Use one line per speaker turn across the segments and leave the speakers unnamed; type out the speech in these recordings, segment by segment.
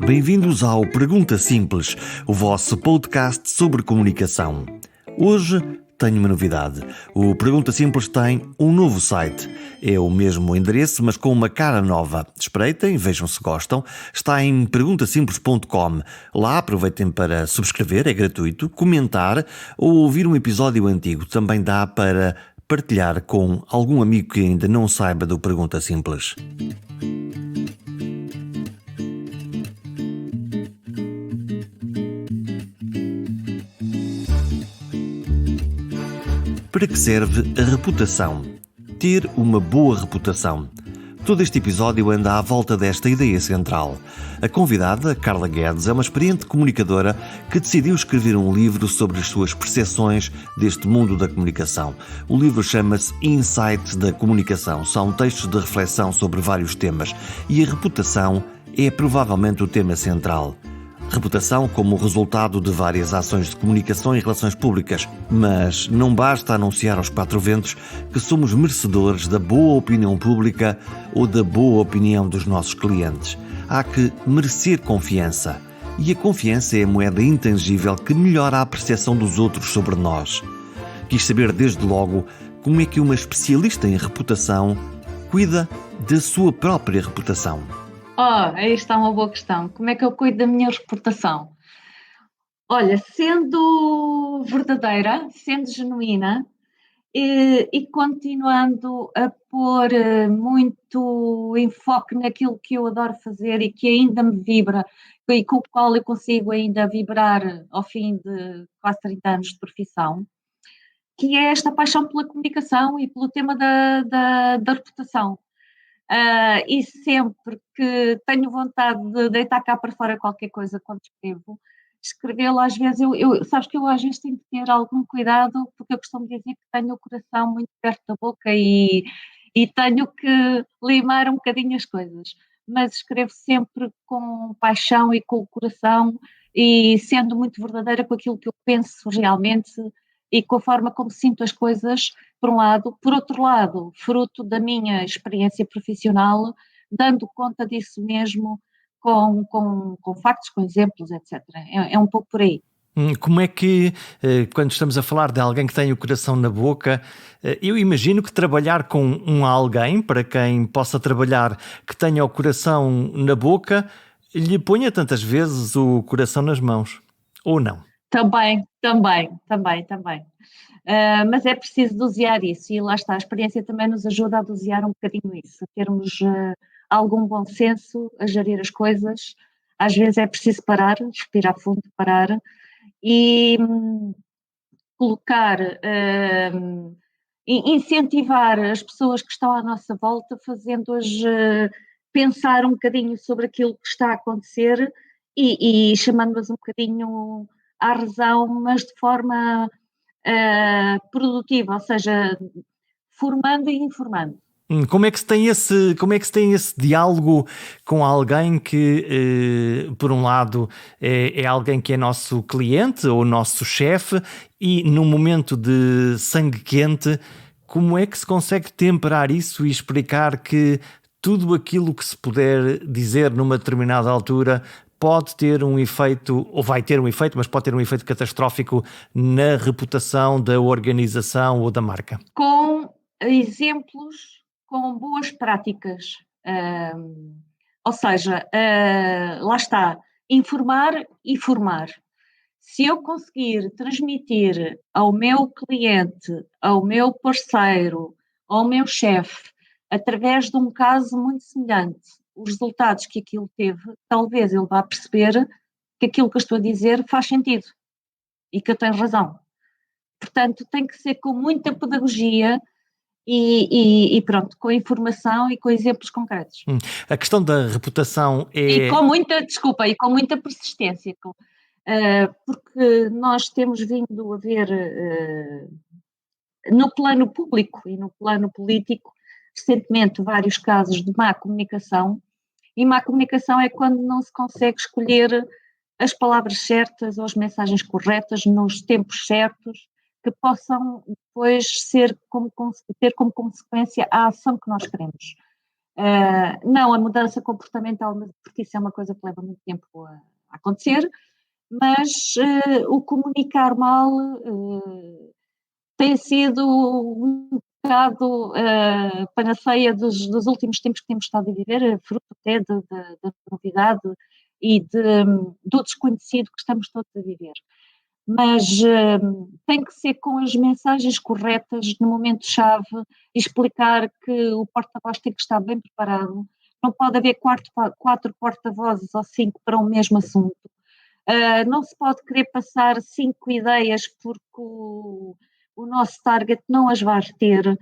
Bem-vindos ao Pergunta Simples, o vosso podcast sobre comunicação. Hoje tenho uma novidade. O Pergunta Simples tem um novo site. É o mesmo endereço, mas com uma cara nova. Espreitem, vejam se gostam. Está em perguntasimples.com. Lá aproveitem para subscrever, é gratuito, comentar ou ouvir um episódio antigo. Também dá para partilhar com algum amigo que ainda não saiba do Pergunta Simples. Para que serve a reputação? Ter uma boa reputação. Todo este episódio anda à volta desta ideia central. A convidada, Carla Guedes, é uma experiente comunicadora que decidiu escrever um livro sobre as suas percepções deste mundo da comunicação. O livro chama-se Insights da Comunicação. São textos de reflexão sobre vários temas e a reputação é provavelmente o tema central. Reputação como resultado de várias ações de comunicação e relações públicas. Mas não basta anunciar aos quatro ventos que somos merecedores da boa opinião pública ou da boa opinião dos nossos clientes. Há que merecer confiança. E a confiança é a moeda intangível que melhora a percepção dos outros sobre nós. Quis saber desde logo como é que uma especialista em reputação cuida da sua própria reputação.
Aí está uma boa questão. Como é que eu cuido da minha reputação? Olha, sendo verdadeira, sendo genuína e continuando a pôr muito enfoque naquilo que eu adoro fazer e que ainda me vibra e com o qual eu consigo ainda vibrar ao fim de quase 30 anos de profissão, que é esta paixão pela comunicação e pelo tema da reputação. E sempre que tenho vontade de deitar cá para fora qualquer coisa quando escrevê-lo às vezes, sabes que eu às vezes tenho que ter algum cuidado, porque eu costumo dizer que tenho o coração muito perto da boca e tenho que limar um bocadinho as coisas, mas escrevo sempre com paixão e com o coração e sendo muito verdadeira com aquilo que eu penso realmente e com a forma como sinto as coisas, por um lado. Por outro lado, fruto da minha experiência profissional, dando conta disso mesmo com factos, com exemplos, etc. É um pouco por aí.
Como é que, quando estamos a falar de alguém que tem o coração na boca, eu imagino que trabalhar com um alguém, para quem possa trabalhar, que tenha o coração na boca, lhe ponha tantas vezes o coração nas mãos, ou não?
Também. Mas é preciso dosear isso e lá está, a experiência também nos ajuda a dosear um bocadinho isso, a termos algum bom senso, a gerir as coisas. Às vezes é preciso parar, respirar fundo, parar e colocar, incentivar as pessoas que estão à nossa volta, fazendo-as pensar um bocadinho sobre aquilo que está a acontecer e chamando-as um bocadinho à razão, mas de forma produtiva, ou seja, formando e informando.
Como é que se tem esse diálogo com alguém que, por um lado, é alguém que é nosso cliente ou nosso chefe e num momento de sangue quente, como é que se consegue temperar isso e explicar que tudo aquilo que se puder dizer numa determinada altura pode ter um efeito, ou vai ter um efeito, mas pode ter um efeito catastrófico na reputação da organização ou da marca?
Com exemplos, com boas práticas. Ou seja, lá está, informar e formar. Se eu conseguir transmitir ao meu cliente, ao meu parceiro, ao meu chefe, através de um caso muito semelhante, os resultados que aquilo teve, talvez ele vá perceber que aquilo que eu estou a dizer faz sentido e que eu tenho razão. Portanto, tem que ser com muita pedagogia e pronto, com informação e com exemplos concretos.
A questão da reputação
E
é...
com muita persistência, porque nós temos vindo a ver no plano público e no plano político, recentemente, vários casos de má comunicação, e má comunicação é quando não se consegue escolher as palavras certas ou as mensagens corretas nos tempos certos que possam depois ter como consequência a ação que nós queremos. Não a mudança comportamental, porque isso é uma coisa que leva muito tempo a acontecer, mas o comunicar mal tem sido um bocado panaceia dos últimos tempos que temos estado a viver, fruto até da novidade e do desconhecido que estamos todos a viver. Mas tem que ser com as mensagens corretas no momento-chave, explicar que o porta-voz tem que estar bem preparado, não pode haver quatro porta-vozes ou 5 para um mesmo assunto. Não se pode querer passar 5 ideias porque o nosso target não as vai ter.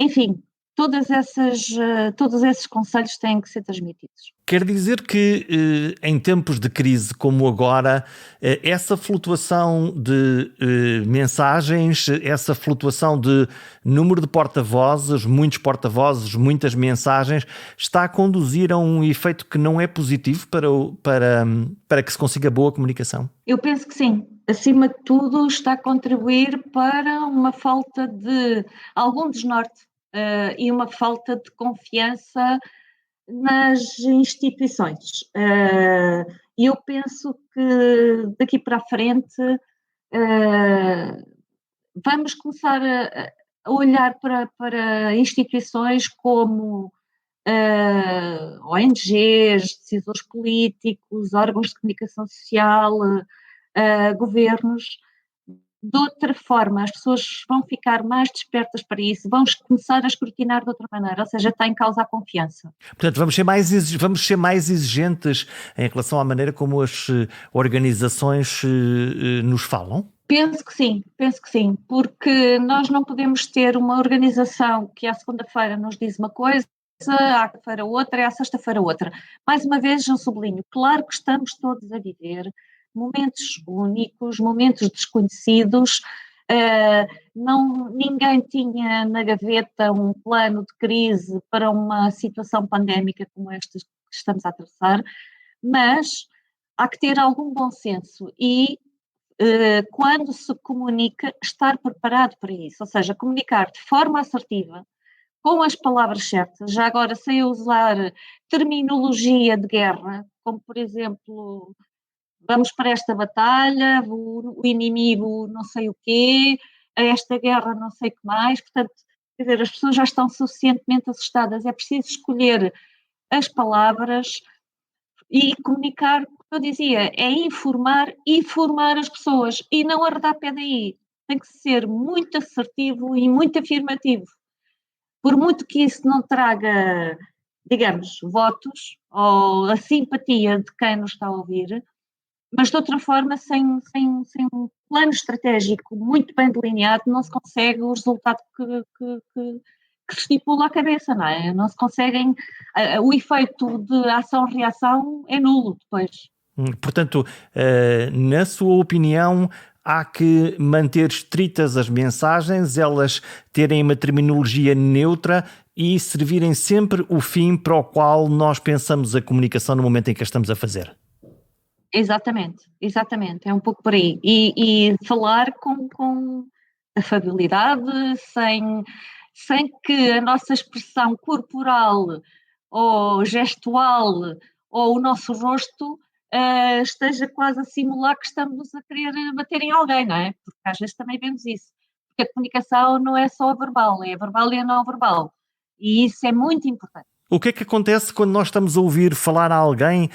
Enfim, todos esses conselhos têm que ser transmitidos.
Quer dizer que em tempos de crise como agora, essa flutuação de mensagens, essa flutuação de número de porta-vozes, muitas mensagens, está a conduzir a um efeito que não é positivo para que se consiga boa comunicação?
Eu penso que sim. Acima de tudo, está a contribuir para uma falta de algum desnorte e uma falta de confiança nas instituições. E eu penso que daqui para a frente vamos começar a olhar para instituições como ONGs, decisores políticos, órgãos de comunicação social, governos. De outra forma, as pessoas vão ficar mais despertas para isso, vão começar a escrutinar de outra maneira, ou seja, está em causa a confiança.
Portanto, vamos ser mais exigentes em relação à maneira como as organizações nos falam?
Penso que sim, porque nós não podemos ter uma organização que à segunda-feira nos diz uma coisa, à quarta-feira outra e à sexta-feira outra. Mais uma vez, eu sublinho, claro que estamos todos a viver momentos únicos, momentos desconhecidos, ninguém tinha na gaveta um plano de crise para uma situação pandémica como esta que estamos a atravessar, mas há que ter algum bom senso e quando se comunica, estar preparado para isso, ou seja, comunicar de forma assertiva, com as palavras certas, já agora sem usar terminologia de guerra, como por exemplo, vamos para esta batalha, o inimigo não sei o quê, a esta guerra não sei o que mais, portanto, quer dizer, as pessoas já estão suficientemente assustadas, é preciso escolher as palavras e comunicar, como eu dizia, é informar e formar as pessoas e não arredar pé daí. Tem que ser muito assertivo e muito afirmativo. Por muito que isso não traga, digamos, votos ou a simpatia de quem nos está a ouvir, mas de outra forma, sem um plano estratégico muito bem delineado, não se consegue o resultado que se estipula à cabeça, não é? Não se conseguem, o efeito de ação-reação é nulo depois.
Portanto, na sua opinião, há que manter estritas as mensagens, elas terem uma terminologia neutra e servirem sempre o fim para o qual nós pensamos a comunicação no momento em que a estamos a fazer.
Exatamente, é um pouco por aí. E falar com afabilidade, sem que a nossa expressão corporal ou gestual ou o nosso rosto esteja quase a simular que estamos a querer bater em alguém, não é? Porque às vezes também vemos isso. Porque a comunicação não é só a verbal, é a verbal e a não verbal. E isso é muito importante.
O que é que acontece quando nós estamos a ouvir falar a alguém,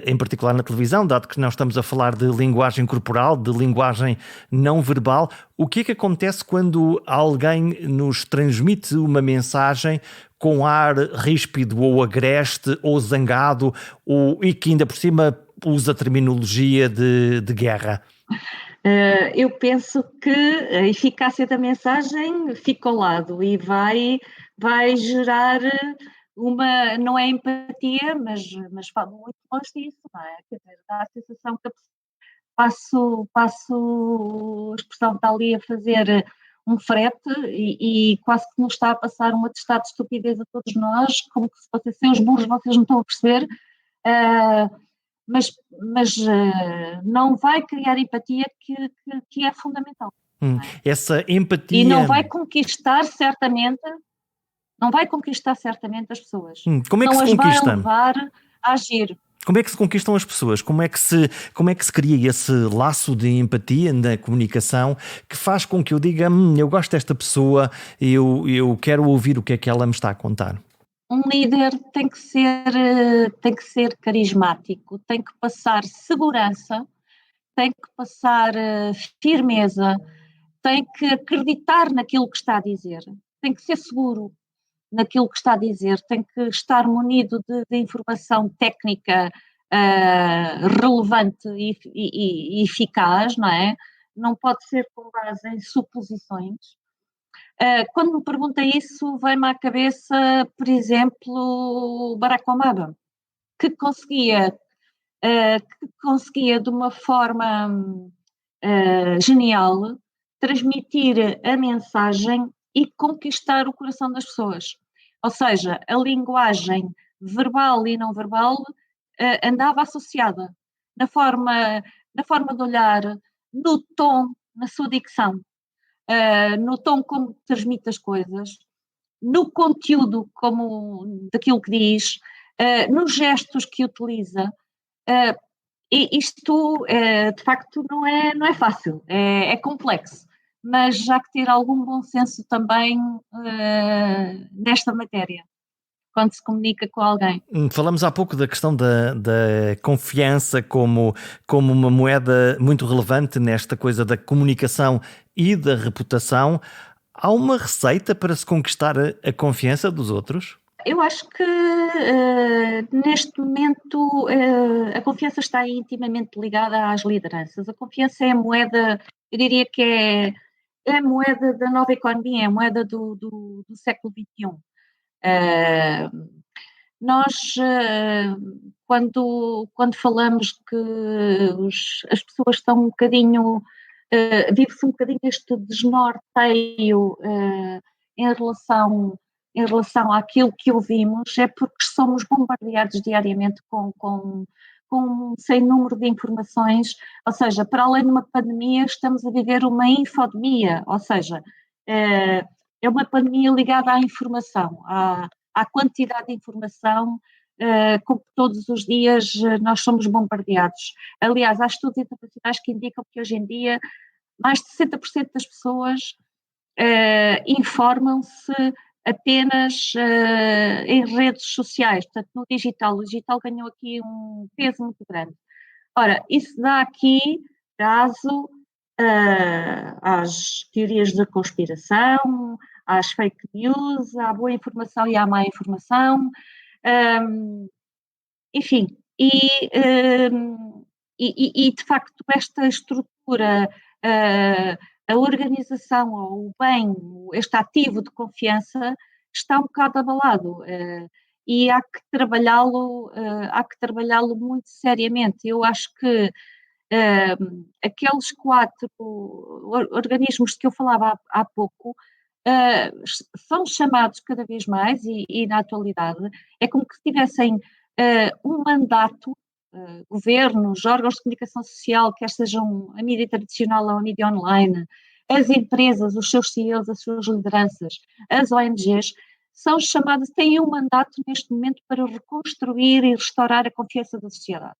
em particular na televisão, dado que nós estamos a falar de linguagem corporal, de linguagem não verbal? O que é que acontece quando alguém nos transmite uma mensagem com ar ríspido ou agreste ou zangado e que ainda por cima usa terminologia de guerra?
Eu penso que a eficácia da mensagem fica ao lado e vai gerar não é empatia, mas falo muito longe disso, não é? Quer dizer, dá a sensação que passo a expressão que está ali a fazer um frete e quase que nos está a passar um atestado de estupidez a todos nós, como que se fossem sem os burros, vocês não estão a perceber, mas não vai criar empatia que é fundamental.
Essa empatia...
E não vai conquistar, certamente, Não vai conquistar certamente as pessoas.
Como é que
Não
se
as vai
conquista?
levar a agir.
Como é que se conquistam as pessoas? Como é que se cria esse laço de empatia na comunicação que faz com que eu diga, eu gosto desta pessoa, eu quero ouvir o que é que ela me está a contar?
Um líder tem que ser carismático, tem que passar segurança, tem que passar firmeza, tem que acreditar naquilo que está a dizer, tem que ser seguro naquilo que está a dizer, tem que estar munido de informação técnica relevante e eficaz, não é? Não pode ser com base em suposições. Quando me pergunta isso, vem-me à cabeça, por exemplo, Barack Obama, que conseguia, que conseguia de uma forma genial transmitir a mensagem e conquistar o coração das pessoas. Ou seja, a linguagem verbal e não verbal andava associada na forma, na forma de olhar, no tom, na sua dicção, no tom como transmite as coisas, no conteúdo como daquilo que diz, nos gestos que utiliza. Uh, e isto, de facto, não é fácil, é complexo, mas há que ter algum bom senso também nesta matéria, quando se comunica com alguém.
Falamos há pouco da questão da confiança como uma moeda muito relevante nesta coisa da comunicação e da reputação. Há uma receita para se conquistar a confiança dos outros?
Eu acho que neste momento a confiança está intimamente ligada às lideranças. A confiança é a moeda, eu diria que é a moeda da nova economia, é a moeda do século XXI. Nós, quando falamos que as pessoas estão um bocadinho, vive-se um bocadinho este desnorteio em relação, em relação àquilo que ouvimos, é porque somos bombardeados diariamente com um sem número de informações, ou seja, para além de uma pandemia, estamos a viver uma infodemia, ou seja, é uma pandemia ligada à informação, à quantidade de informação com que todos os dias nós somos bombardeados. Aliás, há estudos internacionais que indicam que hoje em dia mais de 60% das pessoas informam-se apenas em redes sociais, portanto, no digital. O digital ganhou aqui um peso muito grande. Ora, isso dá aqui caso às teorias da conspiração, às fake news, à boa informação e à má informação, enfim, de facto esta estrutura, a organização ou o bem, este ativo de confiança está um bocado abalado e há que trabalhá-lo muito seriamente. Eu acho que aqueles 4 organismos que eu falava há pouco são chamados cada vez mais, e na atualidade, é como que tivessem um mandato, governos, órgãos de comunicação social, quer sejam a mídia tradicional ou a mídia online, as empresas, os seus CEOs, as suas lideranças, as ONGs, são chamadas, têm um mandato neste momento para reconstruir e restaurar a confiança da sociedade.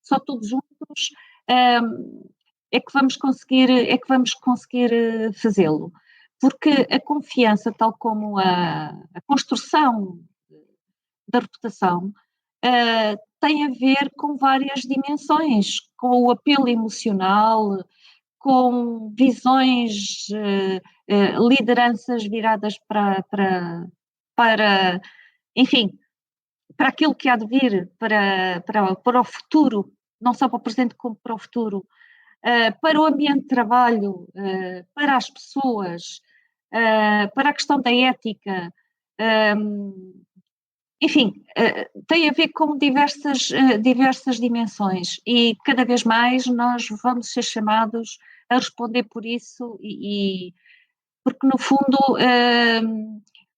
Só todos juntos é que vamos conseguir fazê-lo. Porque a confiança, tal como a construção da reputação, tem a ver com várias dimensões, com o apelo emocional, com visões, lideranças viradas para, enfim, para aquilo que há de vir, para o futuro, não só para o presente como para o futuro, para o ambiente de trabalho, para as pessoas, para a questão da ética, enfim, tem a ver com diversas dimensões e cada vez mais nós vamos ser chamados a responder por isso porque no fundo,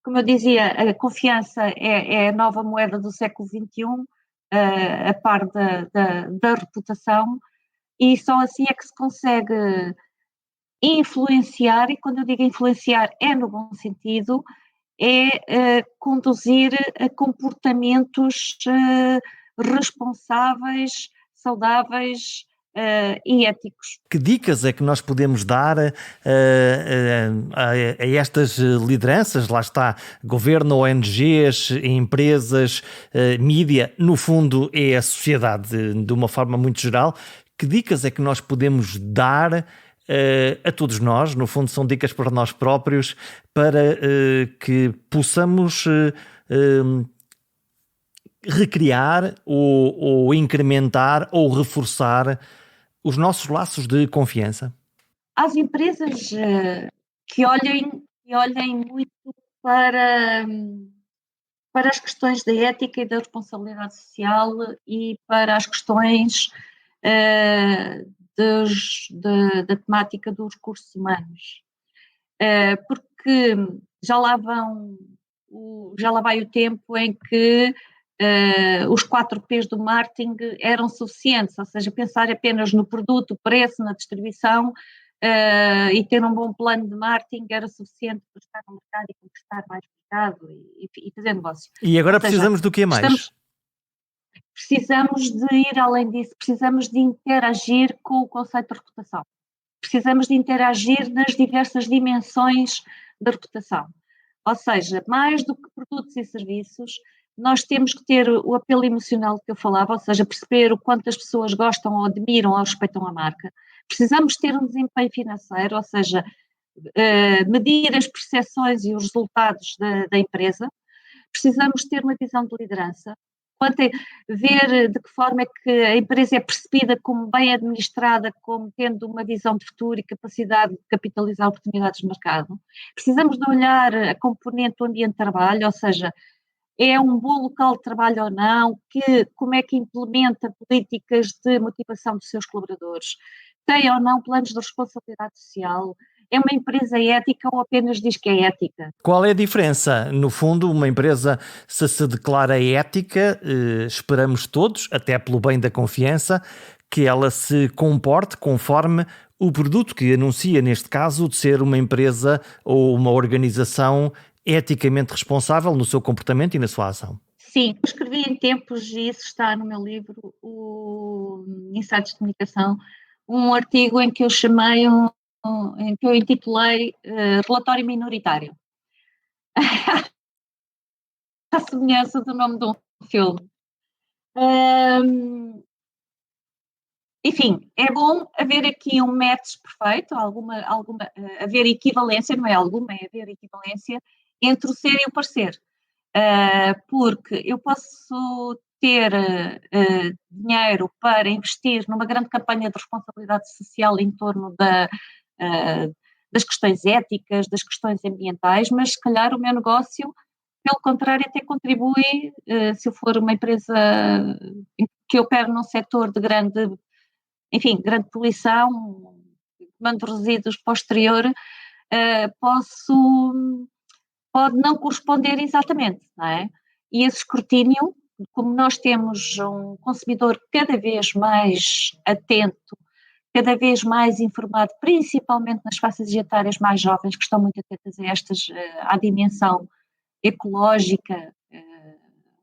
como eu dizia, a confiança é a nova moeda do século XXI, a par da reputação, e só assim é que se consegue influenciar, e quando eu digo influenciar é no bom sentido, conduzir a comportamentos responsáveis, saudáveis e éticos.
Que dicas é que nós podemos dar a estas lideranças? Lá está, governo, ONGs, empresas, mídia, no fundo é a sociedade de uma forma muito geral. Que dicas é que nós podemos dar a todos nós? No fundo são dicas para nós próprios, para que possamos recriar ou incrementar ou reforçar os nossos laços de confiança?
Às empresas que olhem muito para, para as questões da ética e da responsabilidade social e para as questões da temática dos recursos humanos. Porque já lá vai o tempo em que os 4 P's do marketing eram suficientes, ou seja, pensar apenas no produto, preço, na distribuição e ter um bom plano de marketing era suficiente para estar no mercado e conquistar mais mercado e fazer negócio.
E agora
Ou seja,
precisamos do que mais?
Precisamos de ir além disso, precisamos de interagir com o conceito de reputação. Precisamos de interagir nas diversas dimensões da reputação. Ou seja, mais do que produtos e serviços, nós temos que ter o apelo emocional que eu falava, ou seja, perceber o quanto as pessoas gostam ou admiram ou respeitam a marca. Precisamos ter um desempenho financeiro, ou seja, medir as percepções e os resultados da empresa. Precisamos ter uma visão de liderança, ver de que forma é que a empresa é percebida como bem administrada, como tendo uma visão de futuro e capacidade de capitalizar oportunidades de mercado. Precisamos de olhar a componente do ambiente de trabalho, ou seja, é um bom local de trabalho ou não, como é que implementa políticas de motivação dos seus colaboradores, tem ou não planos de responsabilidade social, é uma empresa ética ou apenas diz que é ética?
Qual é a diferença? No fundo, uma empresa, se declara ética, esperamos todos, até pelo bem da confiança, que ela se comporte conforme o produto que anuncia, neste caso, de ser uma empresa ou uma organização eticamente responsável no seu comportamento e na sua ação.
Sim, eu escrevi em tempos, e isso está no meu livro, o Insights de Comunicação, um artigo em que eu chamei em que eu intitulei Relatório Minoritário. À semelhança do nome de um filme. Enfim, é bom haver aqui um match perfeito, haver equivalência, não é alguma, é haver equivalência entre o ser e o parecer. Porque eu posso ter dinheiro para investir numa grande campanha de responsabilidade social em torno das questões éticas, das questões ambientais, mas se calhar o meu negócio, pelo contrário, até contribui, se eu for uma empresa que opera num setor de grande poluição, comando de resíduos posterior, pode não corresponder exatamente, não é? E esse escrutínio, como nós temos um consumidor cada vez mais atento, cada vez mais informado, principalmente nas faixas etárias mais jovens, que estão muito atentas à dimensão ecológica,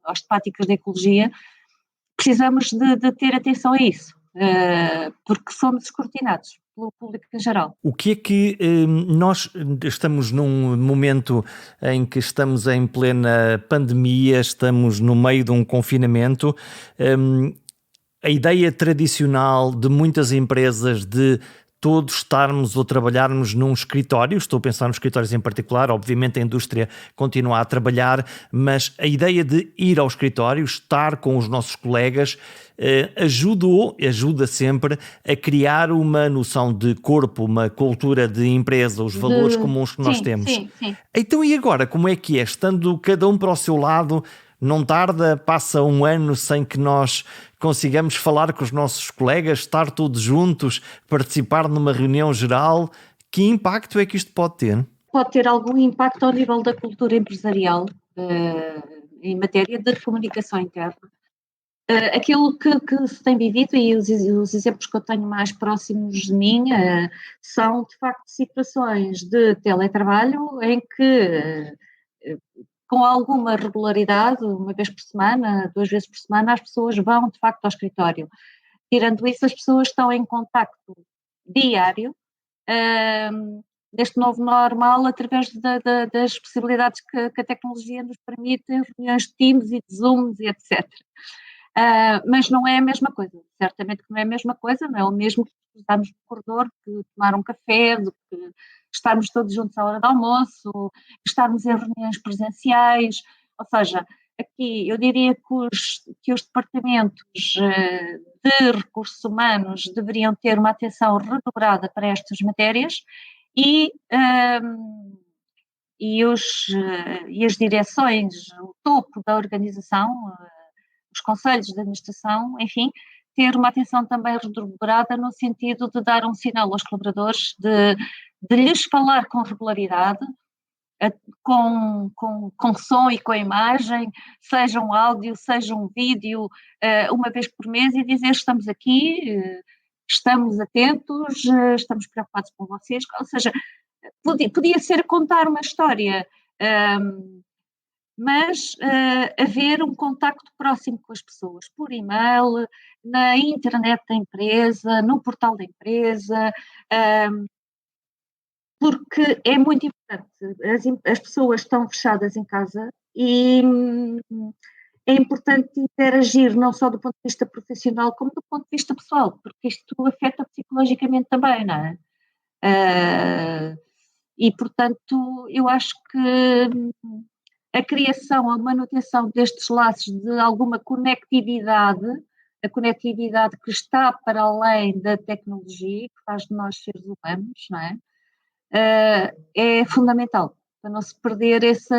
às temáticas da ecologia, precisamos de ter atenção a isso, porque somos escrutinados pelo público em geral.
O que é que nós estamos num momento em que estamos em plena pandemia, estamos no meio de um confinamento, a ideia tradicional de muitas empresas de todos estarmos ou trabalharmos num escritório, estou a pensar nos escritórios em particular, obviamente a indústria continua a trabalhar, mas a ideia de ir ao escritório, estar com os nossos colegas, ajuda sempre a criar uma noção de corpo, uma cultura de empresa, os valores comuns que nós temos.
Sim.
Então e agora, como é que é? Estando cada um para o seu lado, não tarda, passa um ano sem que nós consigamos falar com os nossos colegas, estar todos juntos, participar numa reunião geral. Que impacto é que isto pode ter?
Pode ter algum impacto ao nível da cultura empresarial, em matéria de comunicação interna. Aquilo que se tem vivido e os exemplos que eu tenho mais próximos de mim são, de facto, situações de teletrabalho em que com alguma regularidade, uma vez por semana, 2 vezes por semana, as pessoas vão de facto ao escritório. Tirando isso, as pessoas estão em contacto diário, neste novo normal, através das possibilidades que a tecnologia nos permite, reuniões de Teams e de Zooms e etc. Mas não é a mesma coisa, certamente que não é a mesma coisa, não é o mesmo que estarmos no corredor, que tomar um café, do que estarmos todos juntos à hora do almoço, estarmos em reuniões presenciais, ou seja, aqui eu diria que os departamentos de recursos humanos deveriam ter uma atenção redobrada para estas matérias e, e as direções, o topo da organização, os conselhos de administração, enfim, ter uma atenção também redobrada no sentido de dar um sinal aos colaboradores, de lhes falar com regularidade, com som e com imagem, seja um áudio, seja um vídeo, uma vez por mês, e dizer estamos aqui, estamos atentos, estamos preocupados com vocês, ou seja, podia ser contar uma história, mas haver um contacto próximo com as pessoas, por e-mail, na internet da empresa, no portal da empresa, porque é muito importante. As pessoas estão fechadas em casa e é importante interagir não só do ponto de vista profissional, como do ponto de vista pessoal, porque isto afeta psicologicamente também, não é? E, portanto, eu acho que a criação, a manutenção destes laços de alguma conectividade, a conectividade que está para além da tecnologia, que faz de nós seres humanos, não é? É fundamental, para não se perder esse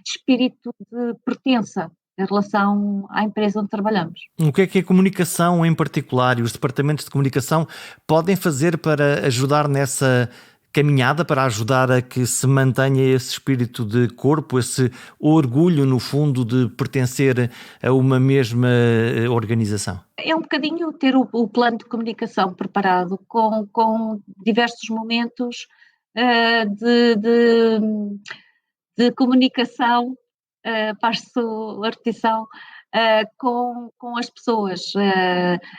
espírito de pertença em relação à empresa onde trabalhamos.
O que é a comunicação em particular e os departamentos de comunicação podem fazer para ajudar nessa caminhada, para ajudar a que se mantenha esse espírito de corpo, esse orgulho, no fundo, de pertencer a uma mesma organização?
É um bocadinho ter o plano de comunicação preparado com diversos momentos de comunicação, passo a repetição, com as pessoas,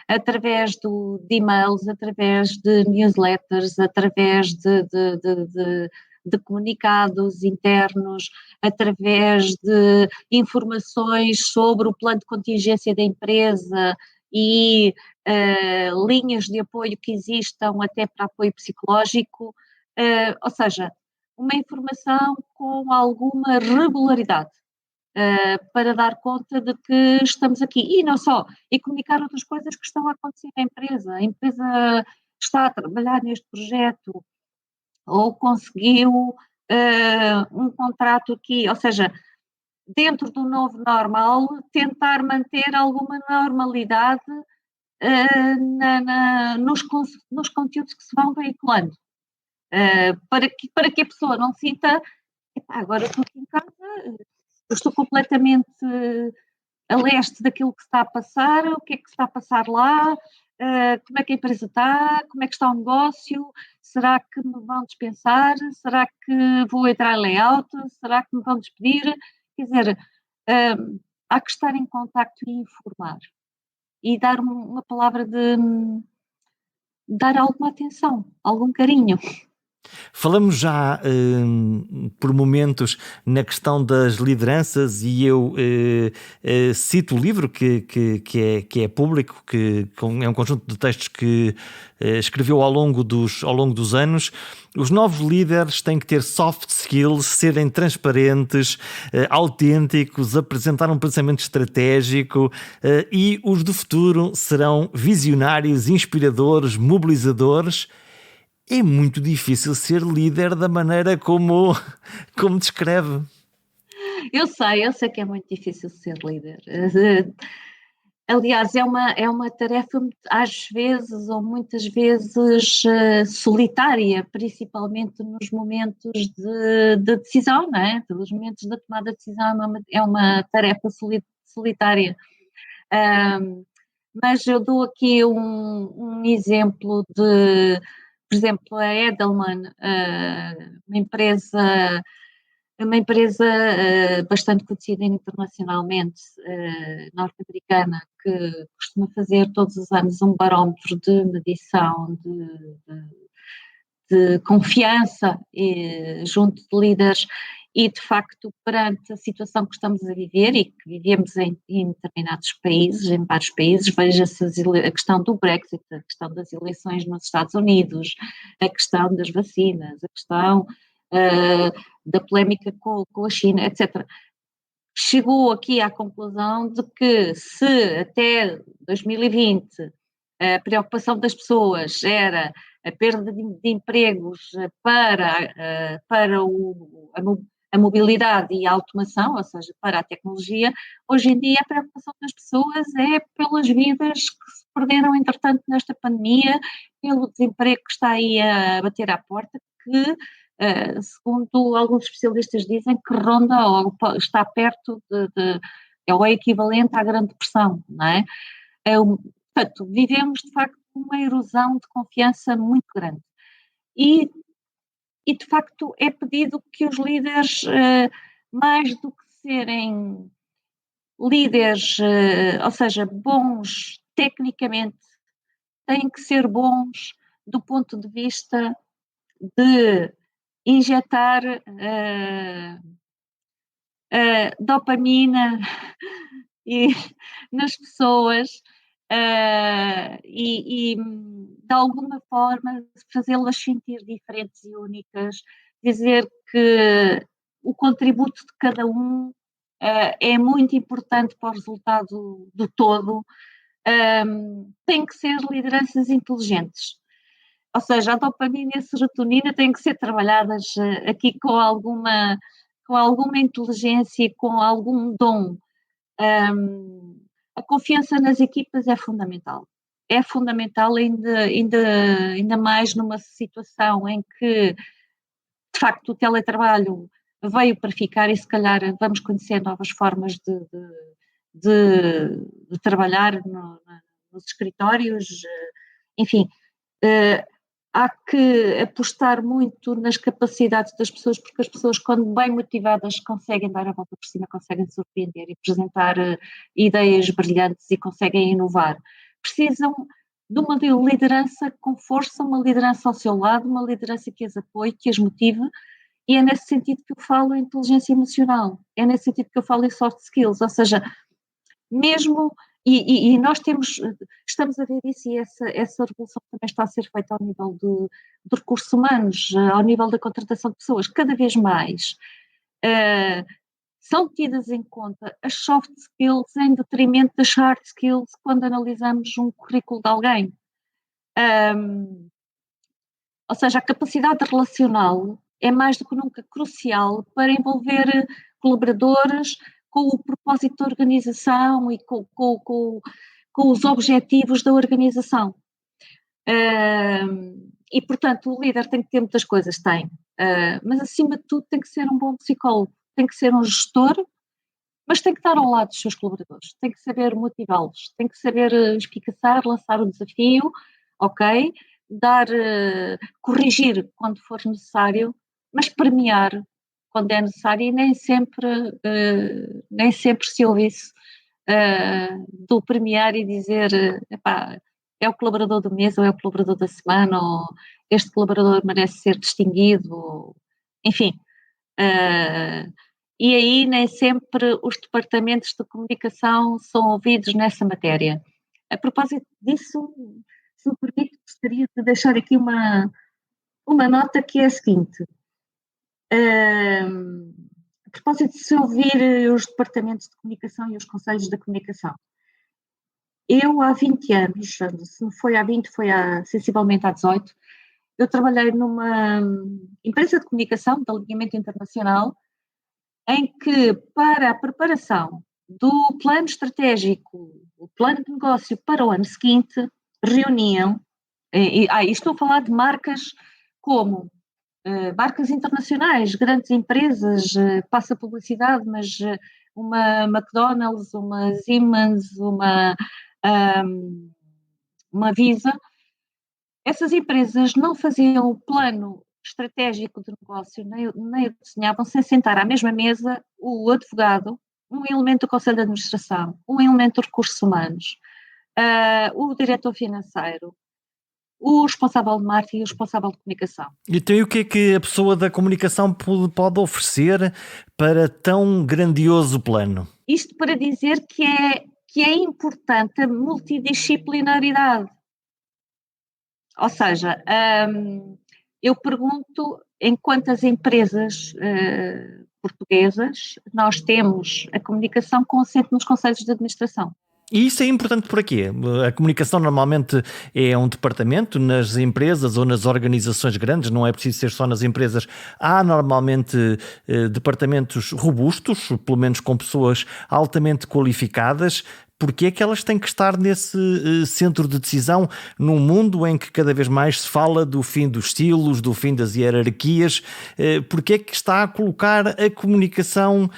através de e-mails, através de newsletters, através de comunicados internos, através de informações sobre o plano de contingência da empresa e linhas de apoio que existam até para apoio psicológico, ou seja, uma informação com alguma regularidade, para dar conta de que estamos aqui. E não só, e comunicar outras coisas que estão a acontecer na empresa. A empresa está a trabalhar neste projeto ou conseguiu um contrato aqui, ou seja, dentro do novo normal, tentar manter alguma normalidade nos conteúdos que se vão veiculando. Para que a pessoa não sinta, agora estou aqui em casa, eu estou completamente a leste daquilo que se está a passar, o que é que se está a passar lá, como é que a empresa está, como é que está o negócio, será que me vão dispensar, será que vou entrar em layout, será que me vão despedir, quer dizer, há que estar em contacto e informar, e dar uma palavra de dar alguma atenção, algum carinho.
Falamos já por momentos na questão das lideranças e eu cito o livro que é público, que é um conjunto de textos que escreveu ao longo dos anos. Os novos líderes têm que ter soft skills, serem transparentes, autênticos, apresentar um pensamento estratégico e os do futuro serão visionários, inspiradores, mobilizadores. É muito difícil ser líder da maneira como descreve.
Eu sei que é muito difícil ser líder. Aliás, é uma tarefa às vezes ou muitas vezes solitária, principalmente nos momentos de decisão, não é? Nos momentos da tomada de decisão é uma tarefa solitária. Mas eu dou aqui um exemplo de, por exemplo, a Edelman, uma empresa uma empresa bastante conhecida internacionalmente, norte-americana, que costuma fazer todos os anos um barómetro de medição de confiança junto de líderes e, de facto, perante a situação que estamos a viver e que vivemos em determinados países, em vários países, veja-se a questão do Brexit, a questão das eleições nos Estados Unidos, a questão das vacinas, a questão da polémica com a China, etc. Chegou aqui à conclusão de que se até 2020 a preocupação das pessoas era a perda de empregos para a mobilidade e a automação, ou seja, para a tecnologia, hoje em dia a preocupação das pessoas é pelas vidas que se perderam, entretanto, nesta pandemia, pelo desemprego que está aí a bater à porta, que, segundo alguns especialistas dizem, que ronda ou está perto é o equivalente à Grande Depressão, não é? Portanto, vivemos, de facto, uma erosão de confiança muito grande. E de facto, é pedido que os líderes, mais do que serem líderes, ou seja, bons tecnicamente, têm que ser bons do ponto de vista de injetar dopamina nas pessoas e de alguma forma fazê-las sentir diferentes e únicas, dizer que o contributo de cada um é muito importante para o resultado do todo. Tem que ser lideranças inteligentes. Ou seja, a dopamina e a serotonina têm que ser trabalhadas aqui com alguma inteligência e com algum dom. A confiança nas equipas é fundamental. É fundamental ainda mais numa situação em que, de facto, o teletrabalho veio para ficar e se calhar vamos conhecer novas formas de trabalhar nos escritórios, enfim, há que apostar muito nas capacidades das pessoas, porque as pessoas, quando bem motivadas, conseguem dar a volta por cima, conseguem surpreender e apresentar ideias brilhantes e conseguem inovar. Precisam de uma liderança com força, uma liderança ao seu lado, uma liderança que as apoie, que as motive, e é nesse sentido que eu falo em inteligência emocional, é nesse sentido que eu falo em soft skills, ou seja, mesmo, e nós estamos a ver isso e essa revolução também está a ser feita ao nível de recursos humanos, ao nível da contratação de pessoas, cada vez mais são tidas em conta as soft skills em detrimento das hard skills quando analisamos um currículo de alguém. Ou seja, a capacidade relacional é mais do que nunca crucial para envolver colaboradores com o propósito da organização e com os objetivos da organização. E, portanto, o líder tem que ter muitas coisas, mas acima de tudo tem que ser um bom psicólogo, tem que ser um gestor, mas tem que estar ao lado dos seus colaboradores, tem que saber motivá-los, tem que saber espicaçar, lançar o desafio, ok? Corrigir quando for necessário, mas premiar quando é necessário e nem sempre se ouve isso do premiar e dizer epá, é o colaborador do mês ou é o colaborador da semana ou este colaborador merece ser distinguido, ou, enfim. E aí nem sempre os departamentos de comunicação são ouvidos nessa matéria. A propósito disso, se me permite, gostaria de deixar aqui uma nota que é a seguinte. A propósito de se ouvir os departamentos de comunicação e os conselhos da comunicação. Eu, há 20 anos, se não foi há 20, foi sensivelmente há 18, eu trabalhei numa empresa de comunicação de alinhamento internacional em que, para a preparação do plano estratégico, o plano de negócio para o ano seguinte, reuniam, estou a falar de marcas como marcas internacionais, grandes empresas, passa publicidade, mas uma McDonald's, uma Siemens, uma Visa, essas empresas não faziam o plano estratégico de negócio nem o desenhavam sem sentar à mesma mesa o advogado, um elemento do Conselho de Administração, um elemento dos recursos humanos, o diretor financeiro, o responsável de marketing e o responsável de comunicação.
Então, e o que é que a pessoa da comunicação pode oferecer para tão grandioso plano?
Isto para dizer que é importante a multidisciplinaridade. Ou seja, eu pergunto em quantas empresas portuguesas nós temos a comunicação com assento nos conselhos de administração.
E isso é importante por aqui. A comunicação normalmente é um departamento nas empresas ou nas organizações grandes, não é preciso ser só nas empresas. Há normalmente departamentos robustos, pelo menos com pessoas altamente qualificadas. Porque é que elas têm que estar nesse centro de decisão num mundo em que cada vez mais se fala do fim dos estilos, do fim das hierarquias? Porque é que está a colocar a comunicação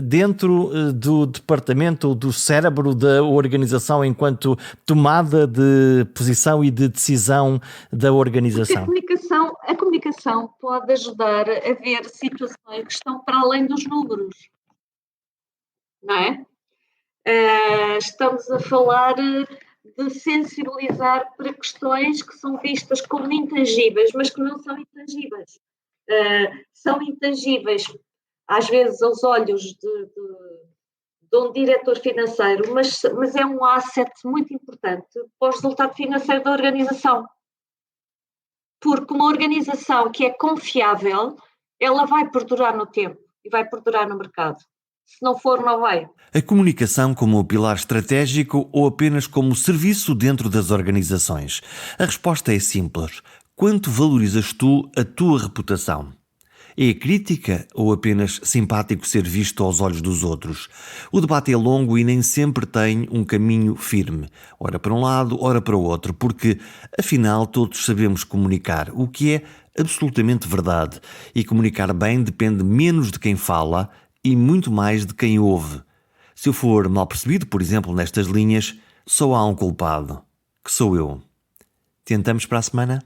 dentro do departamento ou do cérebro da organização enquanto tomada de posição e de decisão da organização?
A comunicação pode ajudar a ver situações que estão para além dos números, não é? Estamos a falar de sensibilizar para questões que são vistas como intangíveis, mas que não são intangíveis. São intangíveis, às vezes, aos olhos de um diretor financeiro, mas é um asset muito importante para o resultado financeiro da organização. Porque uma organização que é confiável, ela vai perdurar no tempo e vai perdurar no mercado. Se não for, não vai.
A comunicação como pilar estratégico ou apenas como serviço dentro das organizações? A resposta é simples. Quanto valorizas tu a tua reputação? É crítica ou apenas simpático ser visto aos olhos dos outros? O debate é longo e nem sempre tem um caminho firme, ora para um lado, ora para o outro, porque, afinal, todos sabemos comunicar, o que é absolutamente verdade. E comunicar bem depende menos de quem fala e muito mais de quem ouve. Se eu for mal percebido, por exemplo, nestas linhas, só há um culpado, que sou eu. Tentamos para a semana?